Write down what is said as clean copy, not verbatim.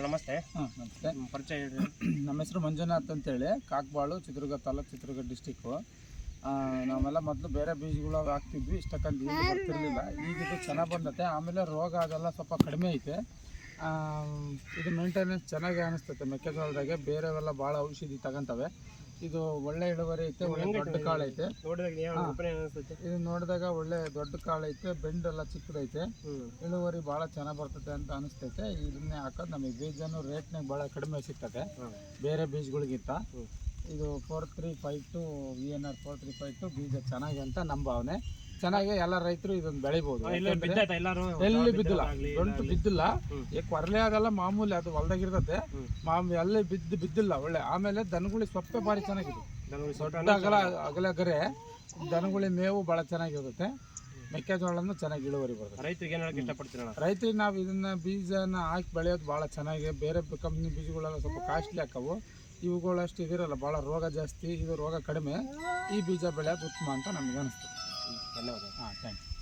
ನಮಸ್ತೆ. ನಮಸ್ತೆ. ಪರಿಚಯ ಹೇಳ್ರಿ. ನಮ್ಮ ಹೆಸರು ಮಂಜುನಾಥ್ ಅಂತೇಳಿ, ಕಾಕ್ಬಾಳು, ಚಿತ್ರದುರ್ಗ ತಾಲೂಕು, ಚಿತ್ರದುರ್ಗ ಡಿಸ್ಟಿಕ್ಕು. ನಾವೆಲ್ಲ ಮೊದಲು ಬೇರೆ ಬೀಜಗಳು ಹಾಕ್ತಿದ್ವಿ, ಇಷ್ಟಕ್ಕಂದು ಈಗ ಬರ್ತಿರ್ಲಿಲ್ಲ. ಈಗ ಇದು ಚೆನ್ನಾಗಿ ಬಂದತೆ. ಆಮೇಲೆ ರೋಗ ಅದೆಲ್ಲ ಸ್ವಲ್ಪ ಕಡಿಮೆ ಐತೆ. ಇದು ಮೇಂಟೆನೆನ್ಸ್ ಚೆನ್ನಾಗಿ ಅನಿಸ್ತೈತೆ. ಮೆಕ್ಕೆಜೋಳದಾಗೆ ಬೇರೆವೆಲ್ಲ ಭಾಳ ಔಷಧಿ ತಗೊಂತವೆ. ಇದು ಒಳ್ಳೆ ಇಳುವರಿ ಐತೆ, ಒಳ್ಳೆ ದೊಡ್ಡ ಕಾಳು ಐತೆ. ಇದು ನೋಡಿದಾಗ ಒಳ್ಳೆ ದೊಡ್ಡ ಕಾಳು ಐತೆ, ಬೆಂಡೆಲ್ಲ ಚಿಕ್ಕದೈತೆ, ಇಳುವರಿ ಭಾಳ ಚೆನ್ನಾಗಿ ಬರ್ತೈತೆ ಅಂತ ಅನಿಸ್ತೈತೆ. ಇದನ್ನೇ ಹಾಕೋದು ನಮಗೆ ಬೀಜನೂ ರೇಟ್ನಾಗ ಭಾಳ ಕಡಿಮೆ ಸಿಗ್ತದೆ ಬೇರೆ ಬೀಜಗಳಿಗಿಂತ. ಇದು 4352 VNR 4352 ಬೀಜ ಚೆನ್ನಾಗಿ ಅಂತ ನಮ್ಮ ಭಾವನೆ. ಚೆನ್ನಾಗಿ ಎಲ್ಲ ರೈತರು ಇದನ್ನು ಬೆಳಿಬೋದು. ಎಲ್ಲಿ ಬಿದ್ದಿಲ್ಲ, ಗಂಟು ಬಿದ್ದಿಲ್ಲ. ಕೊರಲೆ ಆಗಲ್ಲ, ಮಾಮೂಲಿ ಅದು ಹೊಲ್ದಾಗಿರ್ತದೆ. ಎಲ್ಲಿ ಬಿದ್ದಿಲ್ಲ ಒಳ್ಳೆ. ಆಮೇಲೆ ದನಗುಳಿ ಸೊಪ್ಪೆ ಭಾರಿ ಚೆನ್ನಾಗಿದೆ, ದೊಡ್ಡ ಅಗಲ ಗರೆ. ದನಗುಳಿ ಮೇವು ಭಾಳ ಚೆನ್ನಾಗಿರುತ್ತೆ. ಮೆಕ್ಕೆಜೋಳನು ಚೆನ್ನಾಗಿ ಇಳುವರಿ ಬರುತ್ತೆ. ರೈತರಿಗೆ ಏನು ಹೇಳಕ್ಕೆ ಇಷ್ಟಪಡ್ತೀರ? ರೈತರಿಗೆ ನಾವು ಇದನ್ನ ಬೀಜನ ಹಾಕಿ ಬೆಳೆಯೋದು ಭಾಳ ಚೆನ್ನಾಗಿ. ಬೇರೆ ಕಂಪ್ನಿ ಬೀಜಗಳೆಲ್ಲ ಸ್ವಲ್ಪ ಕಾಸ್ಟ್ಲಿ ಹಾಕವು, ಇವುಗಳಷ್ಟು ಇದಿರಲ್ಲ, ಭಾಳ ರೋಗ ಜಾಸ್ತಿ, ಇದು ರೋಗ ಕಡಿಮೆ. ಈ ಬೀಜ ಬೆಳೆಯೋದು ಉತ್ತಮ ಅಂತ ನಮ್ಗೆ ಅನಿಸ್ತದೆ. ಧನ್ಯವಾದ. Thank you.